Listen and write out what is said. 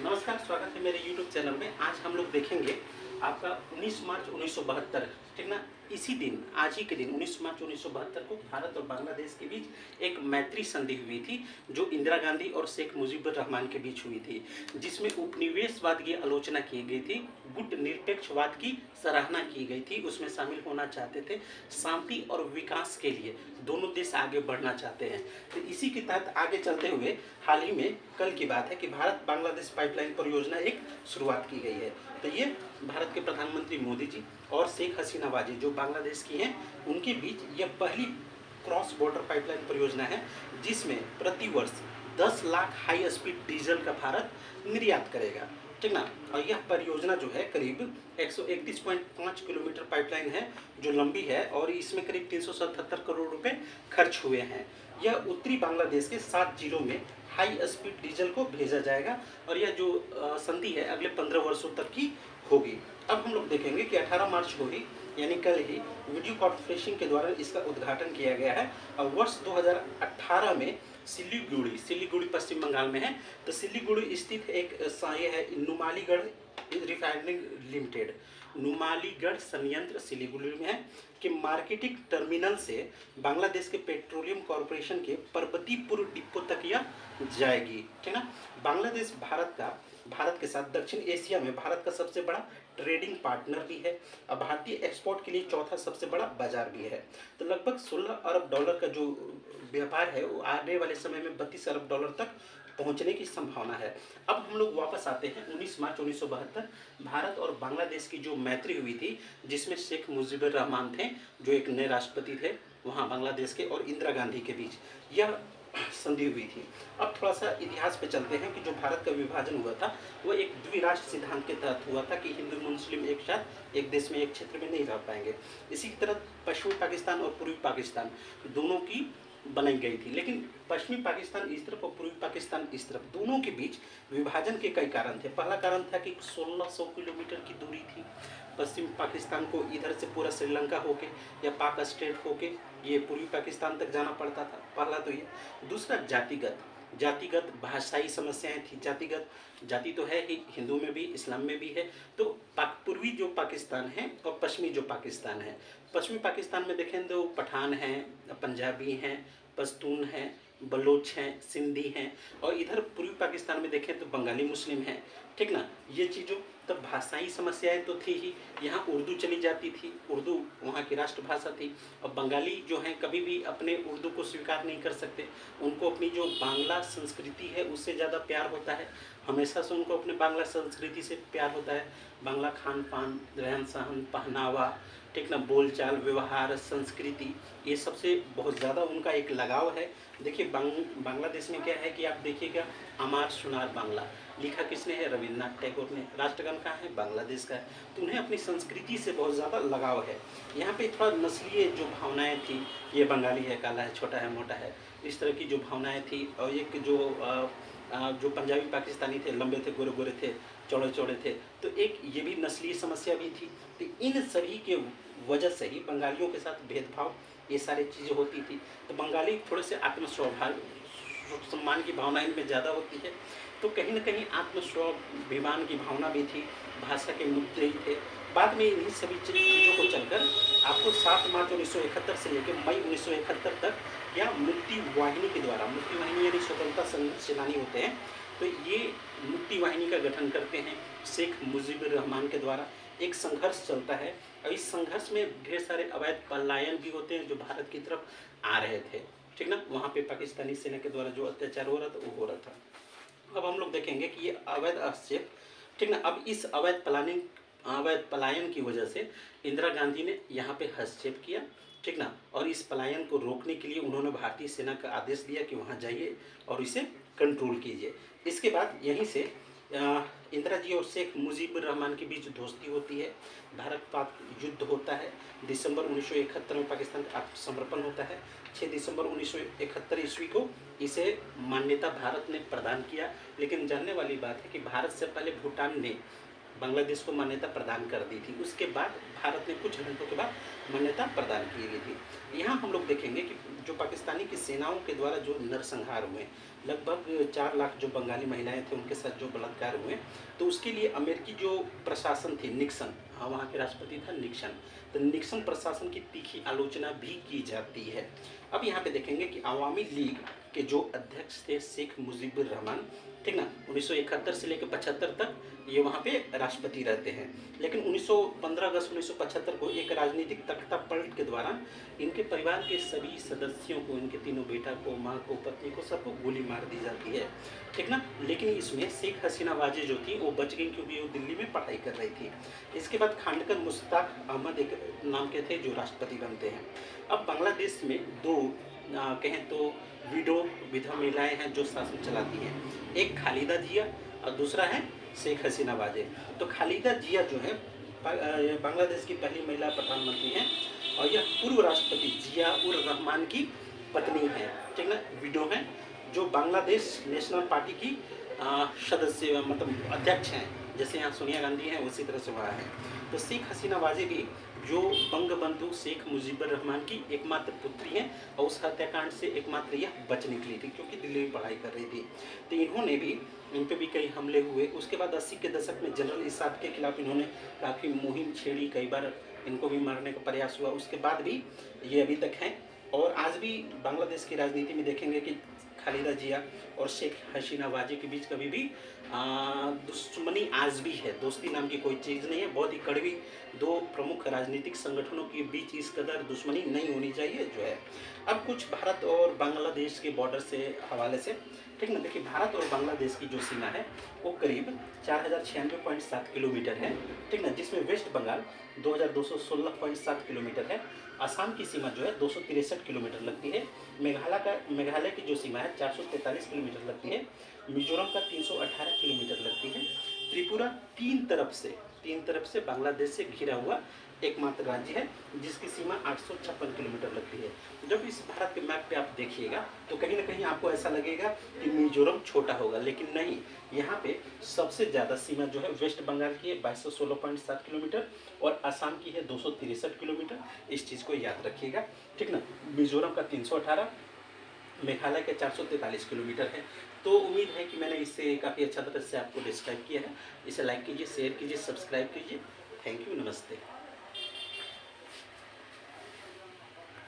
नमस्कार, स्वागत है मेरे YouTube चैनल में। आज हम लोग देखेंगे आपका 19 मार्च 1972, ठीक ना। इसी दिन, आज ही के दिन 19 मार्च 1972 को भारत और बांग्लादेश के बीच एक मैत्री संधि हुई थी, जो इंदिरा गांधी और शेख मुजीबुर रहमान के बीच हुई थी, जिसमें उपनिवेशवाद की आलोचना की गई थी, गुट निरपेक्षवाद की सराहना की गई थी। उसमें शामिल होना चाहते थे, शांति और विकास के लिए दोनों देश आगे बढ़ना चाहते हैं। तो इसी के तहत आगे चलते हुए हाल ही में कल की बात है कि भारत बांग्लादेश पाइपलाइन परियोजना एक शुरुआत की गई है। तो ये भारत के प्रधानमंत्री मोदी जी और शेख हसीना बाजी जो बांग्लादेश की हैं, उनके बीच यह पहली क्रॉस बॉर्डर पाइपलाइन परियोजना है, जिसमें प्रति वर्ष 10 लाख हाई स्पीड डीजल का भारत निर्यात करेगा, ठीक ना। और यह परियोजना जो है करीब 131.5 किलोमीटर पाइपलाइन है, जो लंबी है, और इसमें करीब 377 करोड़ रुपए खर्च हुए हैं। यह उत्तरी बांग्लादेश के 7 जिलों में हाई स्पीड डीजल को भेजा जाएगा, और यह जो संधि है अगले 15 वर्षों तक की होगी। अब हम लोग देखेंगे कि 18 मार्च को ही, यानी कल ही, वीडियो कॉन्फ्रेंसिंग के द्वारा इसका उद्घाटन किया गया है। और वर्ष 2018 में सिलीगुड़ी पश्चिम बंगाल में है। तो सिलीगुड़ी स्थित एक ये है नुमालीगढ़ रिफाइनरी लिमिटेड, नुमालीगढ़ संयंत्र सिलीगुड़ी में है, कि मार्केटिंग टर्मिनल से बांग्लादेश के पेट्रोलियम कॉरपोरेशन के पर्वतीपुर डिपो तक यह जाएगी, ठीक ना। बांग्लादेश भारत के साथ दक्षिण एशिया में भारत का सबसे बड़ा ट्रेडिंग पार्टनर भी है, और भारतीय एक्सपोर्ट के लिए चौथा सबसे बड़ा बाजार भी है। तो लगभग 16 अरब डॉलर का जो व्यापार है वो आने वाले समय में 32 अरब डॉलर तक पहुंचने की संभावना है। अब हम लोग वापस आते हैं 19 मार्च 1972, भारत और बांग्लादेश की जो मैत्री हुई थी, जिसमें शेख मुजीबुर रहमान थे, जो एक नए राष्ट्रपति थे वहाँ बांग्लादेश के, और इंदिरा गांधी के बीच यह संधि हुई थी। अब थोड़ा सा इतिहास पे चलते हैं कि जो भारत का विभाजन हुआ था वो एक द्विराष्ट्र सिद्धांत के तहत हुआ था, कि हिंदू मुस्लिम एक साथ एक देश में एक क्षेत्र में नहीं रह पाएंगे। इसी की तरह पश्चिमी पाकिस्तान और पूर्वी पाकिस्तान दोनों की बनाई गई थी, लेकिन पश्चिमी पाकिस्तान इस तरफ और पूर्वी पाकिस्तान इस तरफ, दोनों के बीच विभाजन के कई कारण थे। पहला कारण था कि 1600 किलोमीटर की दूरी थी। पश्चिम पाकिस्तान को इधर से पूरा श्रीलंका होके या पाक स्टेट होके ये पूर्वी पाकिस्तान तक जाना पड़ता था। पहला तो ये। दूसरा जातिगत भाषाई समस्याएं थी। जाति तो है ही, हिंदू में भी इस्लाम में भी है। तो पूर्वी जो पाकिस्तान है और पश्चिमी जो पाकिस्तान है, पश्चिमी पाकिस्तान में देखें तो पठान हैं, पंजाबी हैं, पश्तून हैं, बलोच हैं, सिंधी हैं, और इधर पूर्वी पाकिस्तान में देखें तो बंगाली मुस्लिम हैं, ठीक ना। ये चीज़ों, तब भाषाई समस्याएं तो थी ही। यहाँ उर्दू चली जाती थी, उर्दू वहाँ की राष्ट्रभाषा थी, और बंगाली जो हैं कभी भी अपने उर्दू को स्वीकार नहीं कर सकते। उनको अपनी जो बांग्ला संस्कृति है उससे ज़्यादा प्यार होता है, हमेशा से उनको अपने बांग्ला संस्कृति से प्यार होता है। बांग्ला खान पान, रहन सहन, पहनावा, ठीक ना, बोलचाल, व्यवहार, संस्कृति, ये सबसे बहुत ज़्यादा उनका एक लगाव है। देखिए बांग्लादेश में क्या है कि आप देखिएगा, अमार सुनार बांग्ला लिखा किसने है? रविन्द्रनाथ टैगोर ने। राष्ट्रगान कहाँ है? बांग्लादेश का है। तो उन्हें अपनी संस्कृति से बहुत ज़्यादा लगाव है। यहाँ पे थोड़ा नस्लीय जो भावनाएं थी, ये बंगाली है, काला है, छोटा है, मोटा है, इस तरह की जो भावनाएं थी। और एक जो पंजाबी पाकिस्तानी थे, लंबे थे, गोरे गोरे थे, चौड़े चौड़े थे, तो एक ये भी नस्लीय समस्या भी थी। तो इन सभी के वजह से ही बंगालियों के साथ भेदभाव, ये सारी चीज़ें होती थी। तो बंगाली थोड़े से सम्मान की भावना इनमें ज़्यादा होती है। तो कहीं ना कहीं आत्मस्वाभिमान की भावना भी थी, भाषा के मुद्दे ही थे। बाद में इन्हीं सभी चीज़ों को चलकर आपको 7 मार्च 1971 से लेकर मई 1971 तक या मुक्ति वाहिनी के द्वारा, मुक्ति वाहिनी यानी स्वतंत्रता सेनानी होते हैं, तो ये मुक्ति वाहिनी का गठन करते हैं शेख मुजीबुर रहमान के द्वारा। एक संघर्ष चलता है, और इस संघर्ष में ढेर सारे अवैध पलायन भी होते हैं जो भारत की तरफ आ रहे थे, ठीक ना। वहाँ पे पाकिस्तानी सेना के द्वारा जो अत्याचार हो रहा था वो हो रहा था। अब हम लोग देखेंगे कि ये अवैध हस्तक्षेप, ठीक ना। अब इस अवैध पलायन की वजह से इंदिरा गांधी ने यहाँ पे हस्तक्षेप किया, ठीक ना। और इस पलायन को रोकने के लिए उन्होंने भारतीय सेना का आदेश दिया कि वहाँ जाइए और इसे कंट्रोल कीजिए। इसके बाद यहीं से इंदिरा जी और शेख मुजीबुर रहमान के बीच दोस्ती होती है, भारत पाक युद्ध होता है। दिसंबर 1971 में पाकिस्तान का आत्मसमर्पण होता है। 6 दिसंबर 1971 ईस्वी को इसे मान्यता भारत ने प्रदान किया। लेकिन जानने वाली बात है कि भारत से पहले भूटान ने बांग्लादेश को मान्यता प्रदान कर दी थी, उसके बाद भारत ने कुछ घंटों के बाद मान्यता प्रदान की गई थी। यहाँ हम लोग देखेंगे कि जो पाकिस्तानी की सेनाओं के द्वारा जो नरसंहार हुए, लगभग 4 लाख जो बंगाली महिलाएं थे उनके साथ जो बलात्कार हुए, तो उसके लिए अमेरिकी जो प्रशासन थी निक्सन, हाँ वहाँ के राष्ट्रपति था निक्सन, तो निक्सन प्रशासन की तीखी आलोचना भी की जाती है। अब यहाँ पे देखेंगे कि अवामी लीग के जो अध्यक्ष थे शेख मुजीबुर रहमान, ठीक ना, 1971 से लेकर 75 तक ये वहाँ पे राष्ट्रपति रहते हैं। लेकिन 15 अगस्त 1975 को एक राजनीतिक तख्ता पलट के द्वारा इनके परिवार के सभी सदस्यों को, इनके तीनों बेटा को, माँ को, पत्नी को, सबको गोली मार दी जाती है, ठीक ना। लेकिन इसमें शेख हसीना वाजे जो थी वो बच गई क्योंकि वो दिल्ली में पढ़ाई कर रही थी। इसके बाद खांडकर मुश्ताक अहमद एक नाम के थे जो राष्ट्रपति बनते हैं। अब बांग्लादेश में दो कहें तो विधवा महिलाएं हैं जो शासन चलाती हैं, एक खालिदा जिया और दूसरा है शेख हसीना वाजे। तो खालिदा जिया जो है बांग्लादेश की पहली महिला प्रधानमंत्री हैं और यह पूर्व राष्ट्रपति जिया उर रहमान की पत्नी है, ठीक ना, विडो हैं, जो बांग्लादेश नेशनल पार्टी की सदस्य मतलब अध्यक्ष हैं। जैसे यहाँ सोनिया गांधी हैं उसी तरह से वहाँ है। तो शेख हसीना वाजे भी जो बंगबंधु शेख मुजीबुर रहमान की एकमात्र पुत्री हैं और उस हत्याकांड से एकमात्र यह बच निकली थी क्योंकि दिल्ली में पढ़ाई कर रही थी। तो इन्होंने भी, इन पे भी कई हमले हुए। उसके बाद 80 के दशक में जनरल इसाद के खिलाफ इन्होंने काफ़ी मुहिम छेड़ी, कई बार इनको भी मारने का प्रयास हुआ। उसके बाद भी ये अभी तक हैं और आज भी बांग्लादेश की राजनीति में देखेंगे कि खालिदा जिया और शेख हसीना वाजे के बीच कभी भी दुश्मनी आज भी है, दोस्ती नाम की कोई चीज़ नहीं है। बहुत ही कड़वी दो प्रमुख राजनीतिक संगठनों के बीच इस कदर दुश्मनी नहीं होनी चाहिए जो है। अब कुछ भारत और बांग्लादेश के बॉर्डर से हवाले से, ठीक ना, देखिए भारत और बांग्लादेश की जो सीमा है वो करीब 4096.7 किलोमीटर है, ठीक ना, जिसमें वेस्ट बंगाल 2216.7 किलोमीटर है। असम की सीमा जो है 263 किलोमीटर लगती है। मेघालय की जो सीमा है 443 किलोमीटर लगती है। मिजोरम का 318 किलोमीटर लगती है। त्रिपुरा तीन तरफ से बांग्लादेश से घिरा हुआ एकमात्र राज्य है जिसकी सीमा 856 किलोमीटर लगती है। जब इस भारत के मैप पे आप देखिएगा तो कहीं ना कहीं आपको ऐसा लगेगा कि मिजोरम छोटा होगा, लेकिन नहीं, यहाँ पे सबसे ज़्यादा सीमा जो है वेस्ट बंगाल की है 2216.7 किलोमीटर और असम की है 263 किलोमीटर। इस चीज़ को याद रखिएगा, ठीक ना। मिजोरम का 318, मेघालय के 443 किलोमीटर है। तो उम्मीद है कि मैंने इसे काफ़ी अच्छा तरह से आपको डिस्क्राइब किया है। इसे लाइक कीजिए, शेयर कीजिए, सब्सक्राइब कीजिए। थैंक यू, नमस्ते।